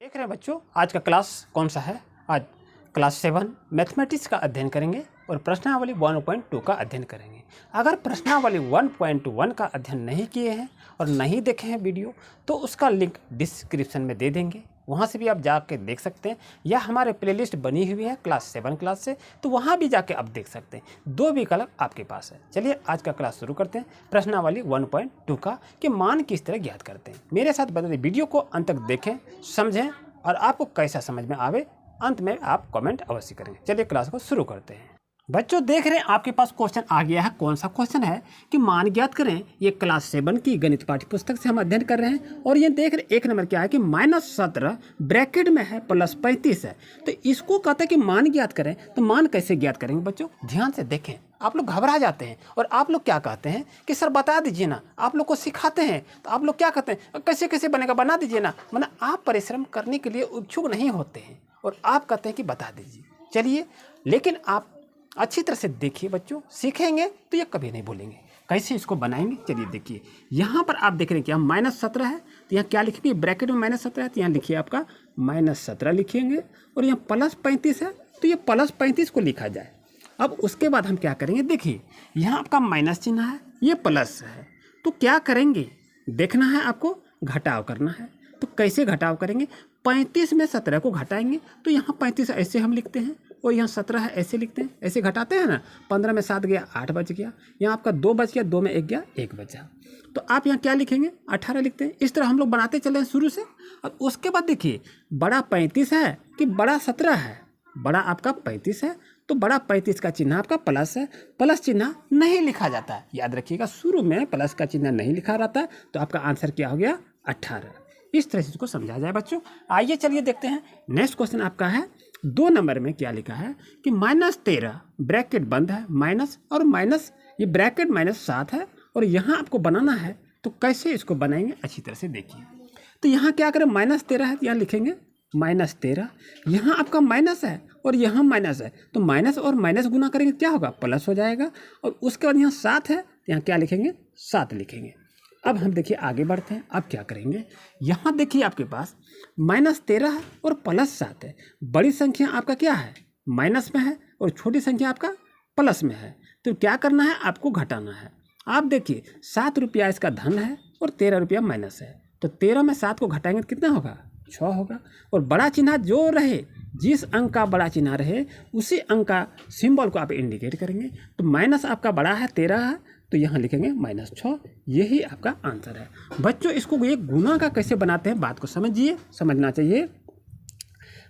देख रहे हैं बच्चों, आज का क्लास कौन सा है। आज क्लास 7 मैथमेटिक्स का अध्ययन करेंगे और प्रश्नावली 1.2 का अध्ययन करेंगे। अगर प्रश्नावली 1.1 का अध्ययन नहीं किए हैं और नहीं देखे हैं वीडियो, तो उसका लिंक डिस्क्रिप्शन में दे देंगे, वहाँ से भी आप जाके देख सकते हैं, या हमारे प्लेलिस्ट बनी हुई है क्लास 7 क्लास से, तो वहाँ भी जाके आप देख सकते हैं। दो विकल्प आपके पास है। चलिए आज का क्लास शुरू करते हैं प्रश्नावली 1.2 का कि मान किस तरह ज्ञात करते हैं। मेरे साथ बने रहिए, वीडियो को अंत तक देखें, समझें और आपको कैसा समझ में आवे अंत में आप कमेंट अवश्य करेंगे। चलिए क्लास को शुरू करते हैं। बच्चों देख रहे हैं आपके पास क्वेश्चन आ गया है। कौन सा क्वेश्चन है कि मान ज्ञात करें। ये क्लास 7 की गणित पाठ्य पुस्तक से हम अध्ययन कर रहे हैं और ये देख रहे 1 नंबर क्या है कि -17 ब्रैकेट में है +35 है। तो इसको कहते हैं कि मान ज्ञात करें। तो मान कैसे ज्ञात करेंगे बच्चों, ध्यान से देखें। आप लोग घबरा जाते हैं और आप लोग क्या कहते हैं कि सर बता दीजिए ना, आप लोग को सिखाते हैं तो आप लोग क्या कहते हैं कैसे कैसे बनेगा, बना दीजिए ना। मतलब आप परिश्रम करने के लिए इच्छुक नहीं होते हैं और आप कहते हैं कि बता दीजिए। चलिए, लेकिन आप अच्छी तरह से देखिए बच्चों, सीखेंगे तो ये कभी नहीं भूलेंगे। कैसे इसको बनाएंगे, चलिए देखिए। यहाँ पर आप देख रहे हैं कि हम -17 है, तो यहाँ क्या लिखेंगे, ब्रैकेट में -17 है तो यहाँ लिखिए आपका -17 लिखेंगे, और यहाँ +35 है तो ये +35 को लिखा जाए। अब उसके बाद हम क्या करेंगे, देखिए यहाँ आपका माइनस चिन्ह है, ये प्लस है, तो क्या करेंगे, देखना है आपको, घटाव करना है। तो कैसे घटाव करेंगे, 35 में 17 को घटाएंगे तो यहाँ 35 ऐसे हम लिखते हैं और यहाँ 17 है ऐसे लिखते हैं, ऐसे घटाते हैं ना। 15 में 7 गया 8 बच गया, यहाँ आपका 2 बच गया, 2 में 1 गया 1 बचा। तो आप यहाँ क्या लिखेंगे, 18 लिखते हैं। इस तरह हम लोग बनाते चले हैं शुरू से। और उसके बाद देखिए बड़ा 35 है कि बड़ा 17 है। बड़ा आपका 35 है तो बड़ा 35 का चिन्ह आपका प्लस है। प्लस चिन्ह नहीं लिखा जाता है, याद रखिएगा, शुरू में प्लस का चिन्ह नहीं लिखा रहता है। तो आपका आंसर क्या हो गया, 18। इस तरह से इसको समझा जाए बच्चों। आइए चलिए देखते हैं। नेक्स्ट क्वेश्चन आपका है 2 नंबर में, क्या लिखा है कि -13 ब्रैकेट बंद है, माइनस और माइनस, ये ब्रैकेट -7 है और यहाँ आपको बनाना है। तो कैसे इसको बनाएंगे, अच्छी तरह से देखिए। तो यहाँ क्या करें, -13 है तो यहाँ लिखेंगे -13, यहाँ आपका माइनस है और यहाँ माइनस है, तो माइनस और माइनस गुना करेंगे क्या होगा, प्लस हो जाएगा। और उसके बाद यहाँ 7 है तो यहाँ क्या लिखेंगे, 7 लिखेंगे। अब हम देखिए आगे बढ़ते हैं। अब क्या करेंगे, यहाँ देखिए आपके पास -13 है और +7 है। बड़ी संख्या आपका क्या है, माइनस में है, और छोटी संख्या आपका प्लस में है। तो क्या करना है, आपको घटाना है। आप देखिए 7 रुपया इसका धन है और 13 रुपया माइनस है, तो 13 में 7 को घटाएंगे तो कितना होगा, 6 होगा। और बड़ा चिन्ह जो रहे, जिस अंक का बड़ा चिन्ह रहे उसी अंक का सिंबल को आप इंडिकेट करेंगे। तो माइनस आपका बड़ा है 13 है तो यहाँ लिखेंगे -6। यही आपका आंसर है बच्चों। इसको ये गुना का कैसे बनाते हैं, बात को समझिए, समझना चाहिए।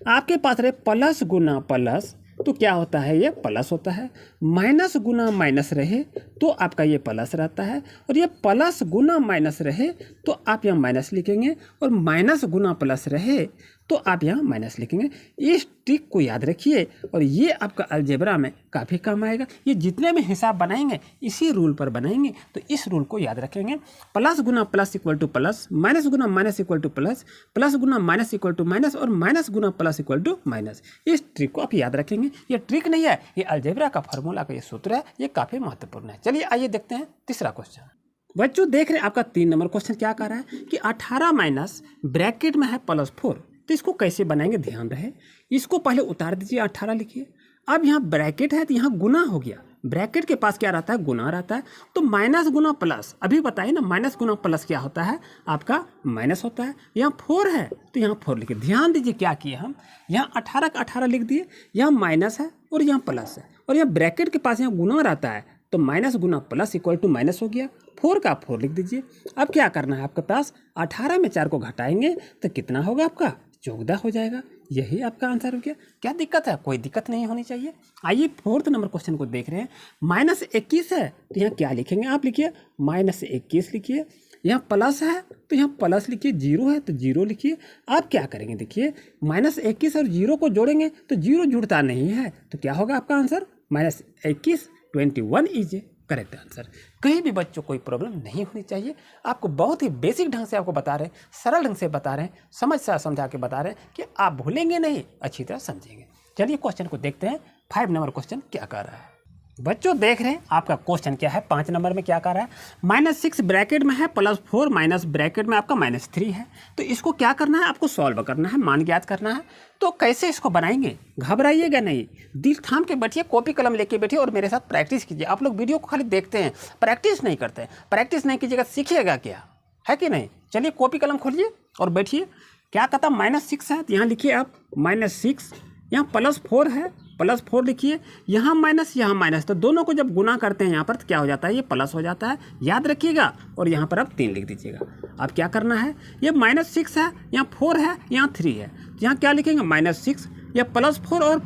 आपके पास रहे प्लस गुना प्लस तो क्या होता है, ये प्लस होता है। माइनस गुना माइनस रहे तो आपका ये प्लस रहता है, और ये प्लस गुना माइनस रहे तो आप यहाँ माइनस लिखेंगे, और माइनस गुना प्लस रहे तो आप यहाँ माइनस लिखेंगे। इस ट्रिक को याद रखिए और ये आपका अलजेब्रा में काफ़ी काम आएगा। ये जितने भी हिसाब बनाएंगे इसी रूल पर बनाएंगे, तो इस रूल को याद रखेंगे। प्लस गुना plus equal to plus, minus गुना minus equal to plus, plus गुना माइनस इक्वल टू माइनस, और माइनस गुना प्लस इक्वल टू माइनस। इस ट्रिक को आप याद रखेंगे। ये ट्रिक नहीं है, ये अलजेब्रा का फार्मूला का ये सूत्र है, ये काफ़ी महत्वपूर्ण है। चलिए आइए देखते हैं तीसरा क्वेश्चन। बच्चों देख रहे हैं आपका 3 नंबर क्वेश्चन क्या कर रहा है कि 18 माइनस ब्रैकेट में है +4। तो इसको कैसे बनाएंगे, ध्यान रहे। इसको पहले उतार दीजिए, 18 लिखिए। अब यहाँ ब्रैकेट है तो यहाँ गुना हो गया। ब्रैकेट के पास क्या रहता है, गुना रहता है। तो माइनस गुना प्लस, अभी बताइए ना, माइनस गुना प्लस क्या होता है, आपका माइनस होता है। यहाँ 4 है तो यहाँ 4 लिखिए। ध्यान दीजिए क्या किए हम, यहाँ 18 का 18 लिख दिए, यहाँ माइनस है और यहाँ प्लस है, और यहाँ ब्रैकेट के पास यहाँ गुना रहता है, तो माइनस गुना प्लस इक्वल टू माइनस हो गया। 4 का 4 लिख दीजिए। अब क्या करना है आपके पास, 18 में 4 को घटाएंगे तो कितना होगा आपका, 14 हो जाएगा। यही आपका आंसर हो गया। क्या दिक्कत है, कोई दिक्कत नहीं होनी चाहिए। आइए 4th नंबर क्वेश्चन को देख रहे हैं। -21 है तो यहाँ क्या लिखेंगे, आप लिखिए -21 लिखिए। यहाँ प्लस है तो यहाँ प्लस लिखिए, 0 है तो 0 लिखिए। आप क्या करेंगे, देखिए -21 और 0 को जोड़ेंगे तो 0 जुड़ता नहीं है, तो क्या होगा आपका आंसर, -21, 21 इज करेक्ट आंसर। कहीं भी बच्चों कोई प्रॉब्लम नहीं होनी चाहिए। आपको बहुत ही बेसिक ढंग से आपको बता रहे हैं, सरल ढंग से बता रहे हैं, समझ से समझा के बता रहे हैं कि आप भूलेंगे नहीं, अच्छी तरह समझेंगे। चलिए क्वेश्चन को देखते हैं। 5 नंबर क्वेश्चन क्या कर रहा है। बच्चों देख रहे हैं आपका क्वेश्चन क्या है, 5 नंबर में क्या कर रहा है, -6 ब्रैकेट में है +4 माइनस ब्रैकेट में आपका -3 है। तो इसको क्या करना है, आपको सॉल्व करना है, मान ज्ञात करना है। तो कैसे इसको बनाएंगे, घबराइएगा नहीं, दिल थाम के बैठिए, कॉपी कलम लेके बैठिए और मेरे साथ प्रैक्टिस कीजिए। आप लोग वीडियो को खाली देखते हैं, प्रैक्टिस नहीं करते हैं। प्रैक्टिस नहीं कीजिएगा सीखिएगा क्या, है कि नहीं। चलिए कॉपी कलम खोलिए और बैठिए। क्या कहता -6 है तो यहाँ लिखिए आप -6, यहाँ +4 है, +4 लिखिए, यहाँ माइनस यहाँ माइनस, तो दोनों को जब गुना करते हैं यहाँ पर तो क्या हो जाता है, ये प्लस हो जाता है, याद रखिएगा। और यहाँ पर आप 3 लिख दीजिएगा। अब क्या करना है, ये -6 है, यहाँ 4 है, यहाँ 3 है, तो यहाँ क्या लिखेंगे -6 या +4 और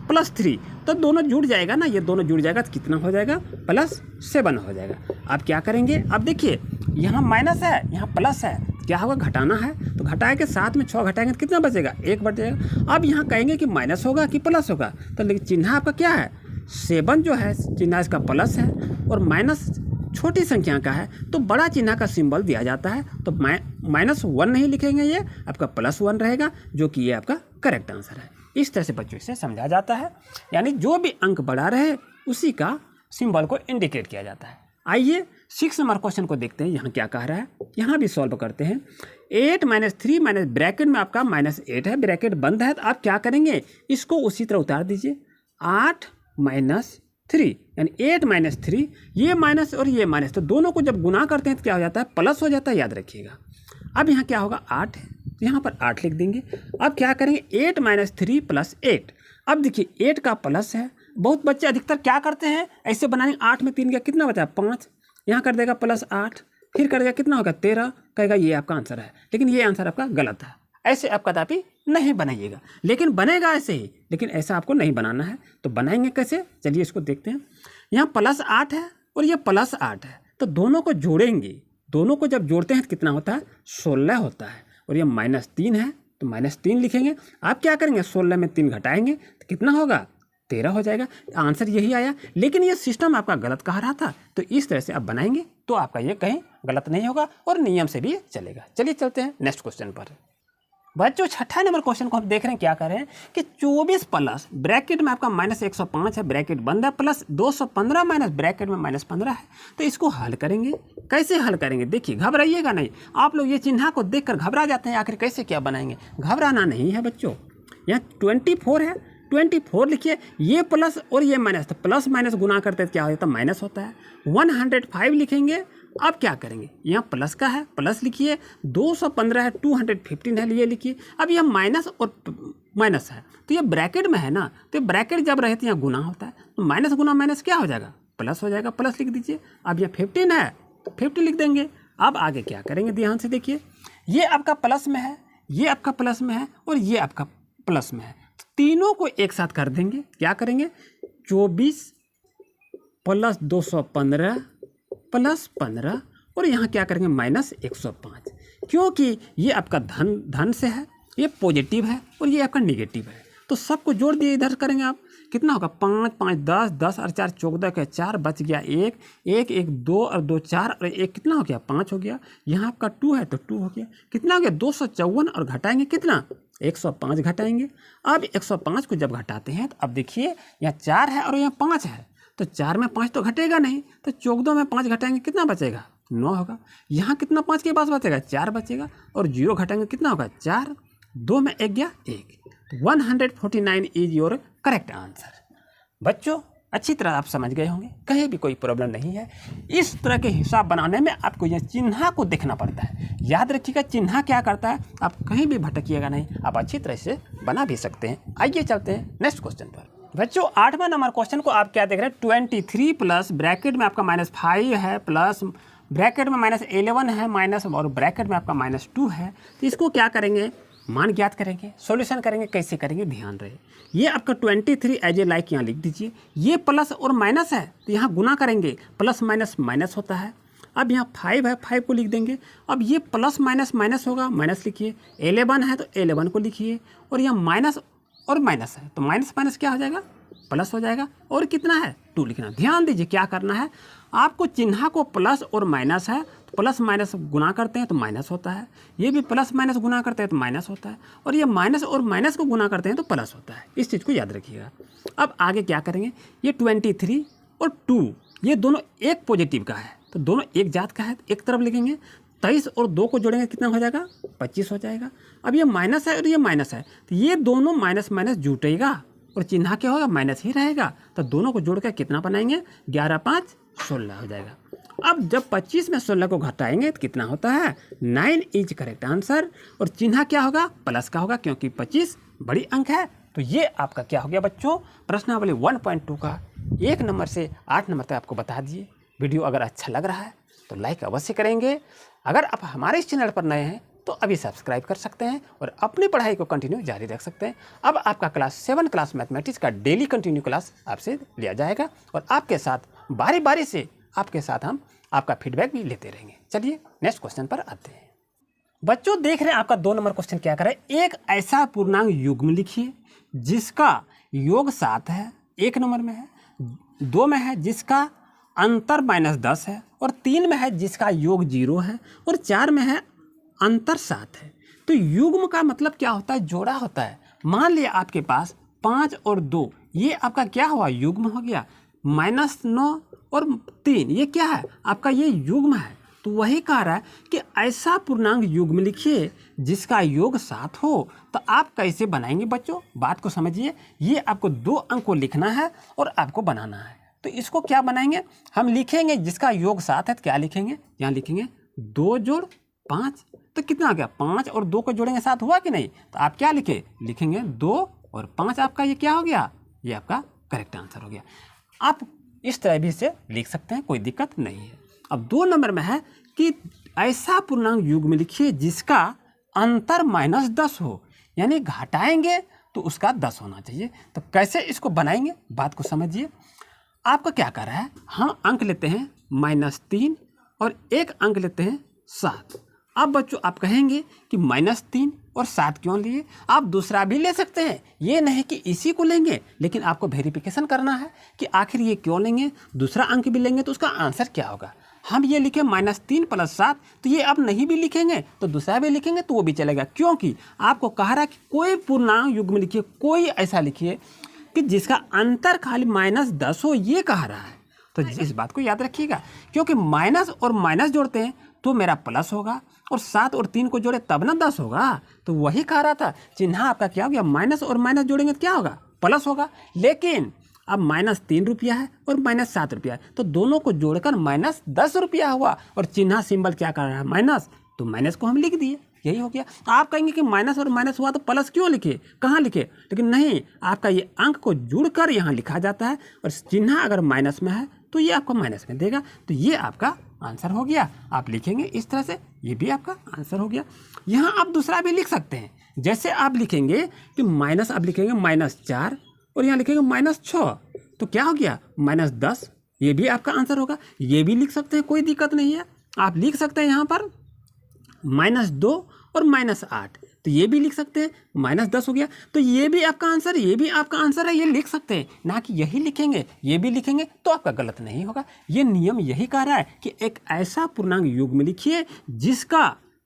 +3, तो दोनों जुड़ जाएगा ना, ये दोनों जुड़ जाएगा तो कितना हो जाएगा, +7 हो जाएगा। अब क्या करेंगे, अब देखिए यहाँ माइनस है, यहाँ प्लस है, क्या होगा, घटाना है, तो घटाए के साथ में 6 घटाएंगे तो कितना बचेगा, 1 बचेगा। अब यहाँ कहेंगे कि माइनस होगा कि प्लस होगा, तो लेकिन चिन्ह आपका क्या है, 7 जो है चिन्ह इसका प्लस है, और माइनस छोटी संख्या का है तो बड़ा चिन्ह का सिंबल दिया जाता है, तो -1 नहीं लिखेंगे, ये आपका +1 रहेगा, जो कि ये आपका करेक्ट आंसर है। इस तरह से बच्चों से समझा जाता है, यानी जो भी अंक बढ़ा रहे उसी का सिंबल को इंडिकेट किया जाता है। आइए 6 नंबर क्वेश्चन को देखते हैं, यहाँ क्या कह रहा है, यहाँ भी सॉल्व करते हैं। 8 - 3 माइनस ब्रैकेट में आपका -8 है, ब्रैकेट बंद है, तो आप क्या करेंगे, इसको उसी तरह उतार दीजिए। 8 - 3 यानी 8 - 3, ये माइनस और ये माइनस, तो दोनों को जब गुना करते हैं तो क्या हो जाता है, प्लस हो जाता है, याद रखिएगा। अब यहाँ क्या होगा, 8 है, तो यहाँ पर 8 लिख देंगे। अब क्या करेंगे, 8 - 3 + 8। अब देखिए 8 का प्लस है, बहुत बच्चे अधिकतर क्या करते हैं, ऐसे बनाएंगे, 8 में 3 गया, कितना बचा, 5, यहाँ कर देगा +8, फिर कर देगा, कितना होगा, 13, कहेगा ये आपका आंसर है, लेकिन ये आंसर आपका गलत है। ऐसे आप कदापि नहीं बनाइएगा, लेकिन बनेगा ऐसे ही, लेकिन ऐसा आपको नहीं बनाना है। तो बनाएंगे कैसे, चलिए इसको देखते हैं। यहाँ +8 है और ये +8 है, तो दोनों को जोड़ेंगे, दोनों को जब जोड़ते हैं तो कितना होता है, 16 होता है, और ये -3 है तो -3 लिखेंगे। आप क्या करेंगे, 16 में 3 घटाएंगे तो कितना होगा, 13 हो जाएगा। आंसर यही आया, लेकिन ये सिस्टम आपका गलत कह रहा था, तो इस तरह से आप बनाएंगे तो आपका ये कहीं गलत नहीं होगा और नियम से भी चलेगा। चलिए चलते हैं नेक्स्ट क्वेश्चन पर। बच्चों 6 नंबर क्वेश्चन को हम देख रहे हैं, क्या कर रहे हैं कि 24 प्लस ब्रैकेट में आपका -105 है, ब्रैकेट बंद है, प्लस 215 माइनस ब्रैकेट में -15 है। तो इसको हल करेंगे, कैसे हल करेंगे, देखिए घबराइएगा नहीं। आप लोग ये चिन्ह को देखकर घबरा जाते हैं, आखिर कैसे क्या बनाएंगे, घबराना नहीं है बच्चों। यहाँ 24 है, 24 लिखिए, ये प्लस और ये माइनस, तो प्लस माइनस गुना करते क्या होता है, माइनस होता है। 105 लिखेंगे, अब क्या करेंगे, यहाँ प्लस का है, प्लस लिखिए, 215 है, 215 है, ये लिखिए। अब यह माइनस और माइनस है, तो ये ब्रैकेट में है ना, तो ब्रैकेट जब रहते हैं गुना होता है, तो माइनस गुना माइनस क्या हो जाएगा, प्लस हो जाएगा, प्लस लिख दीजिए। अब यह 15 है तो 50 लिख देंगे। अब आगे क्या करेंगे, ध्यान से देखिए, ये आपका प्लस में है, ये आपका प्लस में है और ये आपका प्लस में है, तीनों को एक साथ कर देंगे। क्या करेंगे, 24 + 215 + 15, और यहाँ क्या करेंगे, -105, क्योंकि ये आपका धन से है, ये पॉजिटिव है और ये आपका निगेटिव है, तो सबको जोड़ दिए, इधर करेंगे आप, कितना होगा, 5 × 5 10, 10 और 4 14 के 4 बच गया, 1 1 1 2 और 2 4 और 1 कितना हो गया, 5 हो गया। यहाँ आपका 2 है तो 2 हो गया, कितना हो गया, 254, और घटाएंगे कितना, 105 घटाएंगे। अब 105 को जब घटाते हैं तो अब देखिए यहाँ 4 है और यहाँ 5 है, तो 4 में 5 तो घटेगा नहीं, तो 14 में 5 घटाएंगे कितना बचेगा, 9 होगा। यहाँ कितना 5 के पास बचेगा, 4 बचेगा, और 0 घटाएंगे कितना होगा, 4, 2 में 1 गया 1, 149 इज योर करेक्ट आंसर। बच्चों अच्छी तरह आप समझ गए होंगे, कहीं भी कोई प्रॉब्लम नहीं है। इस तरह के हिसाब बनाने में आपको यह चिन्ह को देखना पड़ता है, याद रखिएगा चिन्ह क्या करता है, आप कहीं भी भटकिएगा नहीं, आप अच्छी तरह से बना भी सकते हैं। आइए चलते हैं नेक्स्ट क्वेश्चन पर। बच्चों 8वां नंबर क्वेश्चन को आप क्या देख रहे हैं, 23 प्लस ब्रैकेट में आपका -5 है, प्लस ब्रैकेट में -11 है, माइनस और ब्रैकेट में आपका -2 है। तो इसको क्या करेंगे, मान ज्ञात करेंगे, सॉल्यूशन करेंगे, कैसे करेंगे, ध्यान रहे। ये आपका 23 एज ए लाइक यहाँ लिख दीजिए, ये प्लस और माइनस है तो यहाँ गुना करेंगे, प्लस माइनस माइनस होता है। अब यहाँ 5 है, 5 को लिख देंगे। अब ये प्लस माइनस माइनस होगा, माइनस लिखिए, 11 है तो 11 को लिखिए, और यहाँ माइनस और माइनस है तो माइनस माइनस क्या हो जाएगा, प्लस हो जाएगा, और कितना है, 2 लिखना। ध्यान दीजिए क्या करना है, आपको चिन्ह को प्लस और माइनस है तो प्लस माइनस गुना करते हैं तो माइनस होता है, ये भी प्लस माइनस गुना करते हैं तो माइनस होता है, और ये माइनस और माइनस को गुना करते हैं तो प्लस होता है। इस चीज़ को याद रखिएगा। अब आगे क्या करेंगे, ये 23 और 2 ये दोनों एक पॉजिटिव का है, तो दोनों एक जात का है, एक तरफ लिखेंगे। 23 और 2 को जोड़ेंगे कितना हो जाएगा? 25 हो जाएगा। अब ये माइनस है और ये माइनस है, तो ये दोनों माइनस माइनस जुटेगा और चिन्ह क्या होगा? माइनस ही रहेगा। तो दोनों को जोड़कर कितना बनाएंगे? 11 5 16 हो जाएगा। अब जब 25 में 16 को घटाएंगे तो कितना होता है? 9 इज करेक्ट आंसर। और चिन्ह क्या होगा? प्लस का होगा, क्योंकि 25 बड़ी अंक है। तो ये आपका क्या हो गया बच्चों? प्रश्नावली 1.2 का 1 नंबर से 8 नंबर तक आपको बता दिए। वीडियो अगर अच्छा लग रहा है तो लाइक अवश्य करेंगे। अगर आप हमारे इस चैनल पर नए हैं तो अभी सब्सक्राइब कर सकते हैं और अपनी पढ़ाई को कंटिन्यू जारी रख सकते हैं। अब आपका क्लास 7 क्लास मैथमेटिक्स का डेली कंटिन्यू क्लास आपसे लिया जाएगा और आपके साथ बारी बारी से आपके साथ हम आपका फीडबैक भी लेते रहेंगे। चलिए नेक्स्ट क्वेश्चन पर आते हैं। बच्चों देख रहे हैं आपका 2 नंबर क्वेश्चन क्या करे? एक ऐसा पूर्णांक युग्म लिखिए जिसका योग 7 है, 1 नंबर में है, 2 में है जिसका अंतर -10 है, और 3 में है जिसका योग 0 है, और 4 में है अंतर 7 है। तो युग्म का मतलब क्या होता है? जोड़ा होता है। मान लिया आपके पास 5 और 2, ये आपका क्या हुआ? युग्म हो गया। -9 और 3 ये क्या है? आपका ये युग्म है। तो वही कह रहा है कि ऐसा पूर्णांक युग्म लिखिए जिसका योग 7 हो। तो आप कैसे बनाएंगे बच्चों? बात को समझिए। ये आपको 2 अंक को लिखना है और आपको बनाना है। तो इसको क्या बनाएंगे? हम लिखेंगे जिसका योग 7 है तो क्या लिखेंगे? यहाँ लिखेंगे 2 जोड़ 5। तो कितना आ गया? 5 और 2 को जोड़ेंगे 7 हुआ कि नहीं? तो आप क्या लिखेंगे 2 और 5। आपका ये क्या हो गया? ये आपका करेक्ट आंसर हो गया। आप इस तरह भी से लिख सकते हैं, कोई दिक्कत नहीं है। अब 2 नंबर में है कि ऐसा पूर्णांक युग्म लिखिए जिसका अंतर -10 हो, यानी घटाएंगे तो उसका 10 होना चाहिए। तो कैसे इसको बनाएंगे? बात को समझिए। आपका क्या कर रहा है? हम अंक लेते हैं -3 और एक अंक लेते हैं 7। अब बच्चों आप कहेंगे कि -3 और 7 क्यों लिए? आप दूसरा भी ले सकते हैं, ये नहीं कि इसी को लेंगे, लेकिन आपको वेरिफिकेशन करना है कि आखिर ये क्यों लेंगे। दूसरा अंक भी लेंगे तो उसका आंसर क्या होगा? हम ये लिखे -3 + 7, तो ये आप नहीं भी लिखेंगे तो दूसरा भी लिखेंगे तो वो भी चलेगा, क्योंकि आपको कह रहा है कि कोई पूर्णांक युग्म लिखिए, कोई ऐसा लिखिए कि जिसका अंतर खाली -10 हो, ये कह रहा है। तो इस बात को याद रखिएगा, क्योंकि माइनस और माइनस जोड़ते हैं तो मेरा प्लस होगा, और 7 और 3 को जोड़े तब ना 10 होगा। तो वही कह रहा था। चिन्ह आपका क्या हो गया? माइनस और माइनस जोड़ेंगे तो क्या होगा? प्लस होगा। लेकिन अब -3 रुपया है और -7 रुपया है, तो दोनों को जोड़कर -10 रुपया हुआ, और चिन्ह सिंबल क्या कर रहा है? माइनस। तो माइनस को हम लिख दिए, यही हो गया। तो आप कहेंगे कि माइनस और माइनस हुआ तो प्लस क्यों लिखे, कहाँ लिखे? लेकिन नहीं, आपका ये अंक को जुड़कर यहाँ लिखा जाता है, और चिन्ह अगर माइनस में है तो ये आपको माइनस में देगा। तो ये आपका आंसर हो गया। आप लिखेंगे इस तरह से, ये भी आपका आंसर हो गया। यहाँ आप दूसरा भी लिख सकते हैं। जैसे आप लिखेंगे कि माइनस, आप लिखेंगे -4 और यहाँ लिखेंगे -6, तो क्या हो गया? -10। ये भी आपका आंसर होगा। ये भी लिख सकते हैं, कोई दिक्कत नहीं है। आप लिख सकते हैं यहाँ पर -2 और -8, तो ये भी लिख सकते हैं। -10 हो गया, तो ये भी आपका आंसर, ये भी आपका आंसर है, ये लिख सकते हैं। ना कि यही लिखेंगे, ये भी लिखेंगे तो आपका गलत नहीं होगा। ये नियम यही कह रहा है कि एक ऐसा पूर्णांक युग्म लिखिए जिसका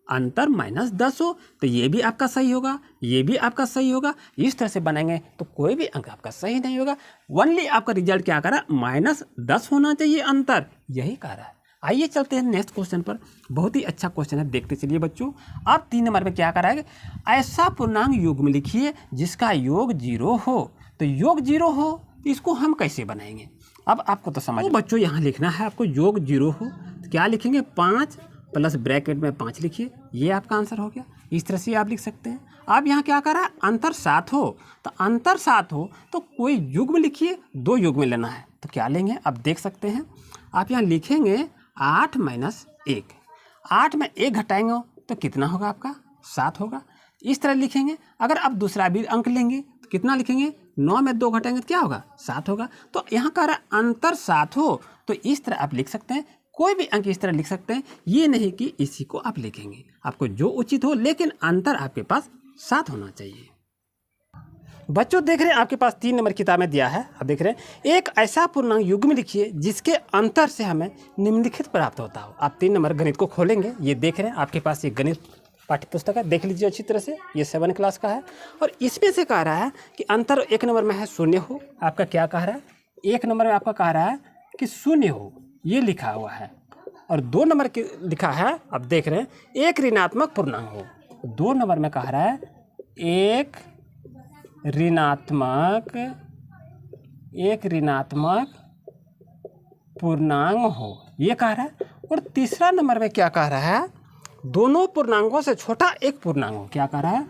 अंतर -10 हो, तो ये भी आपका सही होगा, ये भी आपका सही होगा। इस तरह से बनाएंगे तो कोई भी अंक आपका सही नहीं होगा। ओनली आपका रिजल्ट क्या कर रहा है? -10 होना चाहिए अंतर, यही कह रहा है। आइए चलते हैं नेक्स्ट क्वेश्चन पर। बहुत ही अच्छा क्वेश्चन है, देखते चलिए बच्चों। अब 3 नंबर में क्या करा है? ऐसा पूर्णांक युग्म लिखिए जिसका योग 0 हो। तो योग 0 हो, इसको हम कैसे बनाएंगे? अब आपको तो समझ बच्चों, यहाँ लिखना है आपको योग 0 हो तो क्या लिखेंगे? 5 प्लस ब्रैकेट में 5 लिखिए, ये आपका आंसर हो गया। इस तरह से आप लिख सकते हैं। अब यहाँ क्या करा है? अंतर 7 हो, तो अंतर 7 हो तो कोई युग्म लिखिए, 2 युग्म लेना है। तो क्या लेंगे? अब देख सकते हैं। आप यहाँ लिखेंगे 8 - 1। 8 में 1 घटाएंगे तो कितना होगा? आपका 7 होगा। इस तरह लिखेंगे। अगर आप दूसरा भी अंक लेंगे तो कितना लिखेंगे? 9 में 2 घटाएंगे तो क्या होगा? 7 होगा। तो यहाँ कह रहा है अंतर 7 हो, तो इस तरह आप लिख सकते हैं। कोई भी अंक इस तरह लिख सकते हैं, ये नहीं कि इसी को आप लिखेंगे, आपको जो उचित हो, लेकिन अंतर आपके पास 7 होना चाहिए। बच्चों देख रहे हैं आपके पास 3 नंबर किताब में दिया है। अब देख रहे हैं एक ऐसा पूर्णांक युग्म लिखिए जिसके अंतर से हमें निम्नलिखित प्राप्त होता हो। आप 3 नंबर गणित को खोलेंगे, ये देख रहे हैं आपके पास ये गणित पाठ्य पुस्तक है, देख लीजिए अच्छी तरह से। ये 7 क्लास का है और इसमें से कह रहा है कि अंतर 1 नंबर में है 0 हो। आपका क्या कह रहा है? 1 नंबर में आपका कह रहा है कि शून्य हो, ये लिखा हुआ है। और 2 नंबर की लिखा है, अब देख रहे हैं, एक ऋणात्मक पूर्णांक हो। 2 नंबर में कह रहा है एक ऋणात्मक पूर्णांक हो, ये कह रहा है। और तीसरा नंबर में क्या कह रहा है, दोनों पूर्णांकों से छोटा एक पूर्णांक हो। क्या कह रहा है,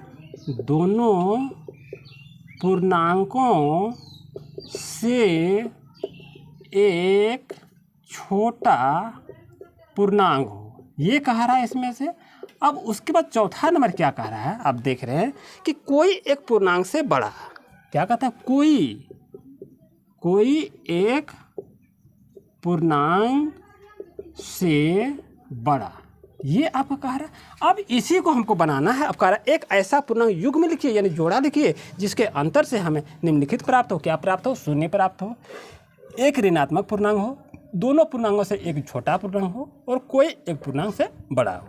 दोनों पूर्णांकों से एक छोटा पूर्णांक हो, ये कह रहा है इसमें से। अब उसके बाद चौथा नंबर क्या कह रहा है, आप देख रहे हैं कि कोई एक पूर्णांक से बड़ा। क्या कहता है, कोई एक पूर्णांक से बड़ा, ये आपका कह रहा है। अब इसी को हमको बनाना है। अब कह रहा है एक ऐसा पूर्णांक युग्म में लिखिए, यानी जोड़ा लिखिए, जिसके अंतर से हमें निम्नलिखित प्राप्त हो। क्या प्राप्त हो, शून्य प्राप्त हो, एक ऋणात्मक पूर्णांक हो, दोनों पूर्णांकों से एक छोटा पूर्णांक हो, और कोई एक पूर्णांक से बड़ा हो।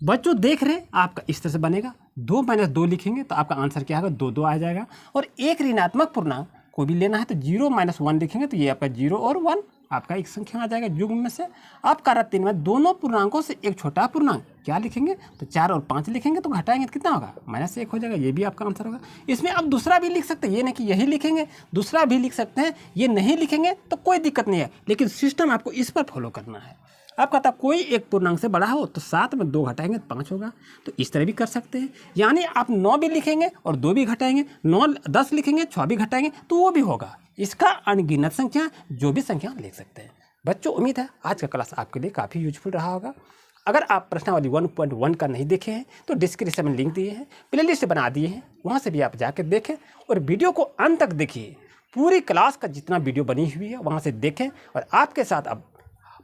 बच्चों देख रहे हैं, आपका इस तरह से बनेगा। 2 - 2 लिखेंगे तो आपका आंसर क्या होगा, 2 2 आ जाएगा। और एक ऋणात्मक पूर्णांक को भी लेना है तो 0 - 1 लिखेंगे तो ये आपका 0 और 1 आपका एक संख्या आ जाएगा युग्म में से। आप कह रहा 3 में दोनों पूर्णांकों से एक छोटा पूर्णांक, क्या लिखेंगे, तो 4 और 5 लिखेंगे तो घटाएंगे तो कितना होगा, -1 हो जाएगा। ये भी आपका आंसर होगा। इसमें आप दूसरा भी लिख सकते हैं, ये नहीं कि यही लिखेंगे, दूसरा भी लिख सकते हैं। ये नहीं लिखेंगे तो कोई दिक्कत नहीं है, लेकिन सिस्टम आपको इस पर फॉलो करना है। आप कहता कोई एक पूर्णांक से बड़ा हो तो 7 में 2 घटाएंगे तो 5 होगा। तो इस तरह भी कर सकते हैं, यानी आप 9 भी लिखेंगे और 2 भी घटाएंगे, 9 10 लिखेंगे, 6 भी घटाएंगे तो वो भी होगा। इसका अनगिनत संख्या, जो भी संख्या लिख सकते हैं। बच्चों उम्मीद है आज का क्लास आपके लिए काफ़ी यूजफुल रहा होगा। अगर आप प्रश्नावली 1.1 का नहीं देखे हैं तो डिस्क्रिप्शन में लिंक दिए हैं, प्लेलिस्ट बना दिए हैं, वहाँ से भी आप जाकर देखें और वीडियो को अंत तक देखिए। पूरी क्लास का जितना वीडियो बनी हुई है वहाँ से देखें, और आपके साथ अब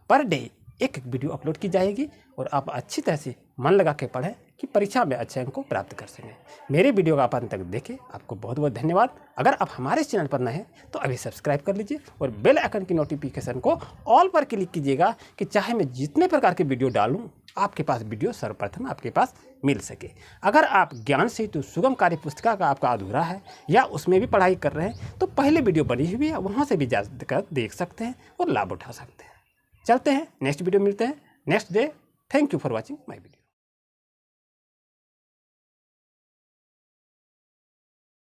पर डे एक वीडियो अपलोड की जाएगी, और आप अच्छी तरह से मन लगा के पढ़ें कि परीक्षा में अच्छे अंक को प्राप्त कर सकें। मेरे वीडियो का आप अंत तक देखें। आपको बहुत बहुत धन्यवाद। अगर आप हमारे चैनल पर नए हैं तो अभी सब्सक्राइब कर लीजिए और बेल आइकन की नोटिफिकेशन को ऑल पर क्लिक कीजिएगा, कि चाहे मैं जितने प्रकार के वीडियो डालूँ आपके पास वीडियो सर्वप्रथम आपके पास मिल सके। अगर आप ज्ञान सेतु सुगम कार्य पुस्तिका का आपका अधूरा है या उसमें भी पढ़ाई कर रहे हैं तो पहले वीडियो बनी हुई है, वहाँ से भी जाकर देख सकते हैं और लाभ उठा सकते हैं। चलते हैं, नेक्स्ट वीडियो मिलते हैं next day. Thank you for watching my video.